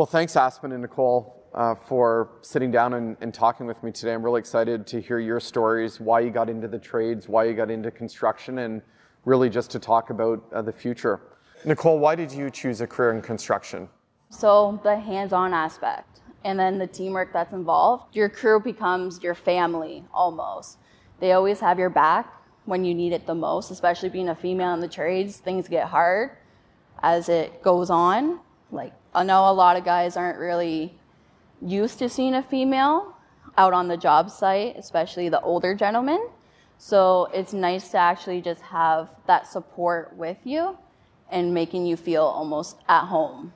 Well, thanks Aspen and Nicole for sitting down and talking with me today. I'm really excited to hear your stories, why you got into the trades, why you got into construction, and really just to talk about the future. Nicole, why did you choose a career in construction? So the hands-on aspect and then the teamwork that's involved. Your crew becomes your family almost. They always have your back when you need it the most, especially being a female in the trades. Things get hard as it goes on. Like, I know a lot of guys aren't really used to seeing a female out on the job site, especially the older gentlemen. So it's nice to actually just have that support with you and making you feel almost at home.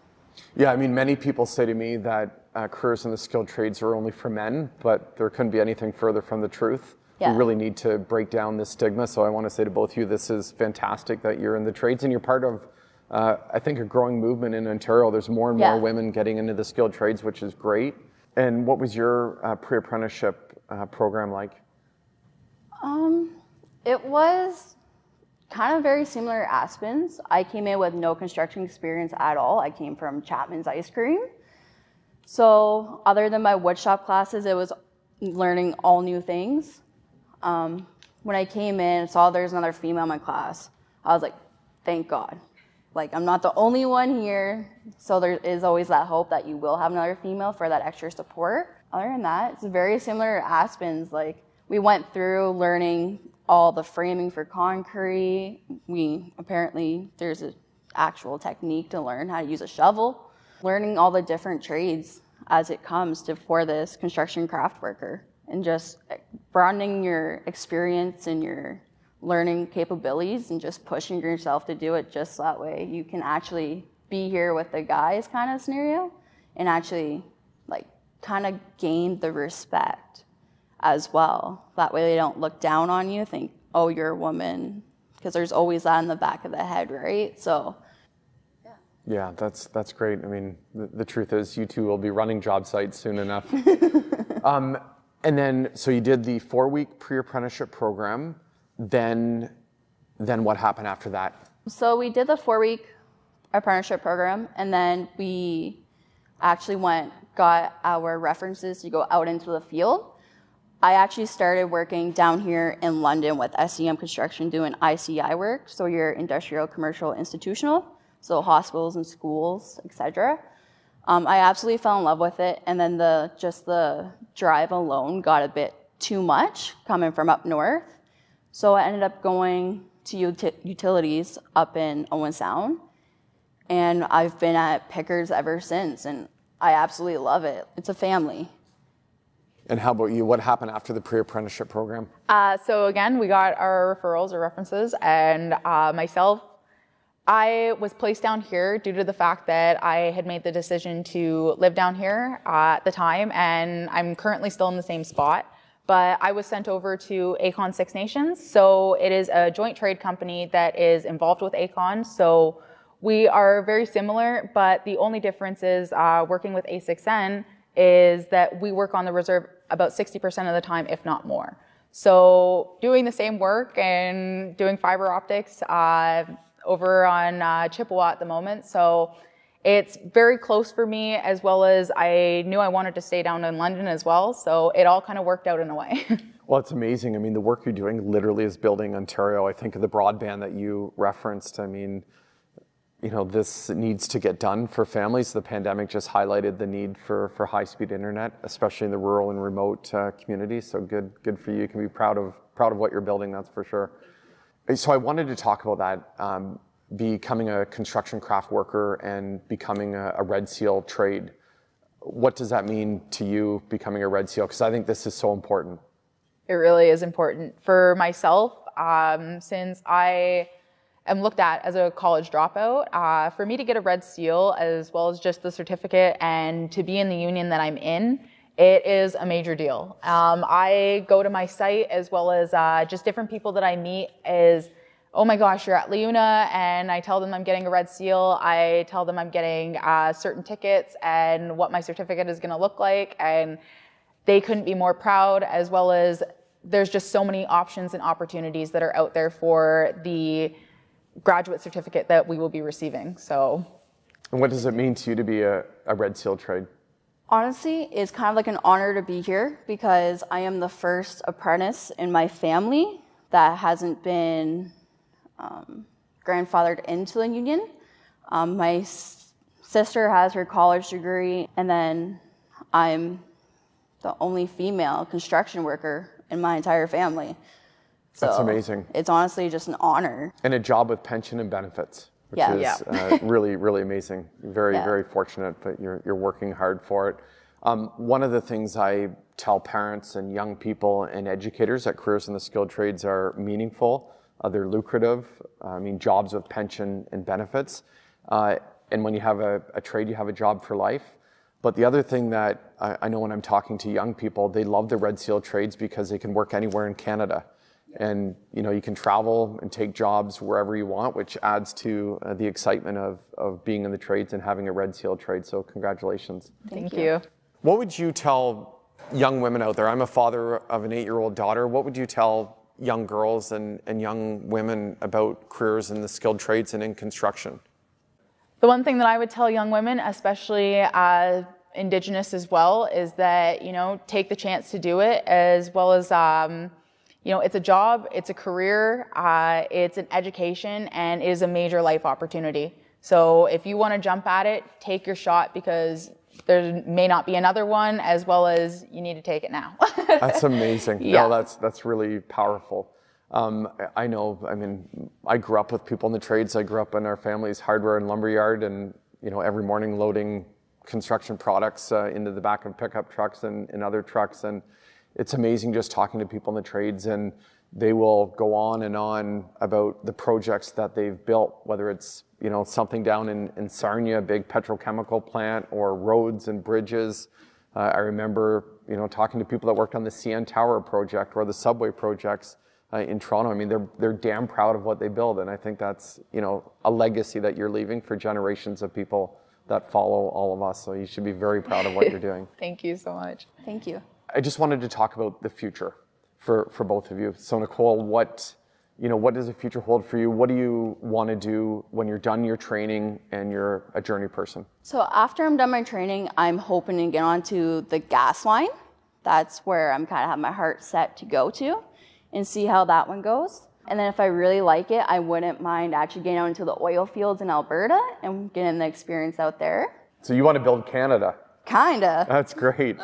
Yeah, I mean, many people say to me that careers in the skilled trades are only for men, but there couldn't be anything further from the truth. Yeah. We really need to break down this stigma. So I want to say to both of you, this is fantastic that you're in the trades and you're part of, I think, a growing movement in Ontario. There's more and more women getting into the skilled trades, which is great. And what was your pre-apprenticeship program like? It was kind of very similar to Aspen's. I came in with no construction experience at all. I came from Chapman's Ice Cream. So other than my woodshop classes, it was learning all new things. When I came in and saw there's another female in my class, I was like, thank God. Like, I'm not the only one here. So there is always that hope that you will have another female for that extra support. Other than that, it's very similar to Aspen's. Like, we went through learning all the framing for concrete. Apparently there's an actual technique to learn how to use a shovel. Learning all the different trades as it comes for this construction craft worker, and just broadening your experience and your learning capabilities and just pushing yourself to do it just that way. You can actually be here with the guys kind of scenario and actually like kind of gain the respect as well. That way they don't look down on you, think, oh, you're a woman, because there's always that in the back of the head, right? So, yeah. Yeah, that's great. I mean, the truth is you two will be running job sites soon enough. And then, so you did the 4-week pre-apprenticeship program. Then what happened after that? So we did the 4-week apprenticeship program, and then we actually got our references to go out into the field. I actually started working down here in London with SEM Construction doing ICI work, so your industrial, commercial, institutional, so hospitals and schools, etc. I absolutely fell in love with it, and then just the drive alone got a bit too much coming from up north. So I ended up going to utilities up in Owen Sound, and I've been at Pickers ever since, and I absolutely love it. It's a family. And how about you? What happened after the pre-apprenticeship program? So again, we got our referrals or references, and myself, I was placed down here due to the fact that I had made the decision to live down here at the time, and I'm currently still in the same spot. But I was sent over to Aecon Six Nations. So it is a joint trade company that is involved with Aecon. So we are very similar, but the only difference is working with A6N is that we work on the reserve about 60% of the time, if not more. So doing the same work and doing fiber optics over on Chippewa at the moment. So it's very close for me, as well as I knew I wanted to stay down in London as well. So it all kind of worked out in a way. Well, it's amazing. I mean, the work you're doing literally is building Ontario. I think of the broadband that you referenced. I mean, you know, this needs to get done for families. The pandemic just highlighted the need for high-speed internet, especially in the rural and remote communities. So good for you. You can be proud of what you're building, that's for sure. So I wanted to talk about that. Becoming a construction craft worker and becoming a Red Seal trade. What does that mean to you, becoming a Red Seal? Because I think this is so important. It really is important. For myself, since I am looked at as a college dropout, for me to get a Red Seal, as well as just the certificate and to be in the union that I'm in, it is a major deal. I go to my site, as well as just different people that I meet, is, oh my gosh, you're at LiUNA, and I tell them I'm getting a Red Seal. I tell them I'm getting certain tickets and what my certificate is gonna look like, and they couldn't be more proud, as well as there's just so many options and opportunities that are out there for the graduate certificate that we will be receiving. So And what does it mean to you to be a Red Seal trade? Honestly, it's kind of like an honor to be here because I am the first apprentice in my family that hasn't been grandfathered into the union. My sister has her college degree, and then I'm the only female construction worker in my entire family. So that's amazing. It's honestly just an honor. And a job with pension and benefits, which is really, really amazing. Very, very fortunate, but you're working hard for it. One of the things I tell parents and young people and educators that careers in the skilled trades are meaningful, they're lucrative, jobs with pension and benefits. And when you have a trade, you have a job for life. But the other thing that I know when I'm talking to young people, they love the Red Seal trades because they can work anywhere in Canada. And you can travel and take jobs wherever you want, which adds to the excitement of being in the trades and having a Red Seal trade. So congratulations. Thank you. What would you tell young women out there? I'm a father of an 8-year-old daughter. What would you tell young girls and young women about careers in the skilled trades and in construction? The one thing that I would tell young women, especially Indigenous as well, is that, take the chance to do it, as well as, it's a job, it's a career, it's an education, and it is a major life opportunity. So if you want to jump at it, take your shot because there may not be another one, as well as you need to take it now. That's amazing. Yeah. No, that's really powerful. I know, I grew up with people in the trades. I grew up in our family's hardware and lumber yard, and every morning loading construction products into the back of pickup trucks and other trucks. And it's amazing just talking to people in the trades, and they will go on and on about the projects that they've built, whether it's something down in Sarnia, a big petrochemical plant, or roads and bridges. I remember talking to people that worked on the CN Tower project or the subway projects in Toronto. They're damn proud of what they build, and I think that's a legacy that you're leaving for generations of people that follow all of us. So you should be very proud of what you're doing. Thank you so much. Thank you. I just wanted to talk about the future for both of you. So Nicole, what does the future hold for you? What do you want to do when you're done your training and you're a journey person? So after I'm done my training, I'm hoping to get onto the gas line. That's where I'm kind of have my heart set to go to and see how that one goes. And then if I really like it, I wouldn't mind actually getting out into the oil fields in Alberta and getting the experience out there. So you want to build Canada? Kinda. That's great.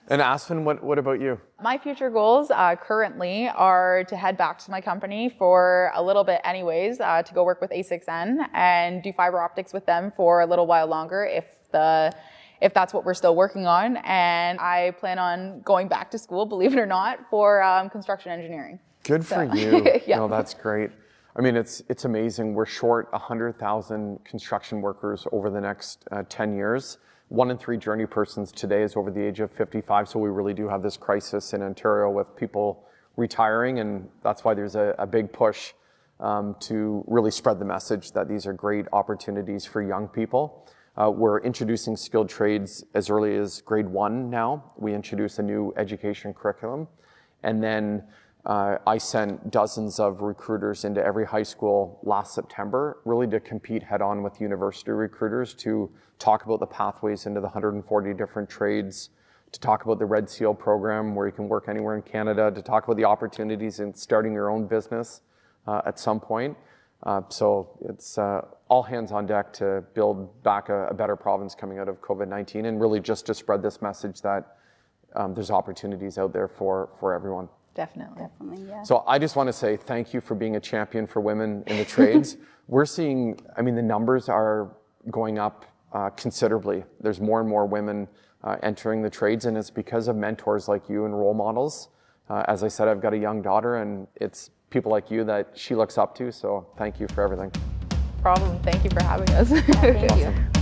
And Aspen, what about you? My future goals currently are to head back to my company for a little bit anyways, to go work with A6N and do fiber optics with them for a little while longer if that's what we're still working on. And I plan on going back to school, believe it or not, for construction engineering. Good for you. Yeah. No, that's great. It's amazing. We're short 100,000 construction workers over the next 10 years. 1 in 3 journey persons today is over the age of 55, so we really do have this crisis in Ontario with people retiring, and that's why there's a big push to really spread the message that these are great opportunities for young people. We're introducing skilled trades as early as grade 1 now. We introduce a new education curriculum, and then I sent dozens of recruiters into every high school last September, really to compete head-on with university recruiters to talk about the pathways into the 140 different trades, to talk about the Red Seal program where you can work anywhere in Canada, to talk about the opportunities in starting your own business at some point. So it's all hands on deck to build back a better province coming out of COVID-19, and really just to spread this message that there's opportunities out there for everyone. Definitely. Definitely, yeah. So I just want to say thank you for being a champion for women in the trades. We're seeing, the numbers are going up considerably. There's more and more women entering the trades, and it's because of mentors like you and role models. As I said, I've got a young daughter, and it's people like you that she looks up to, so thank you for everything. No problem. Thank you for having us. Yeah, thank you.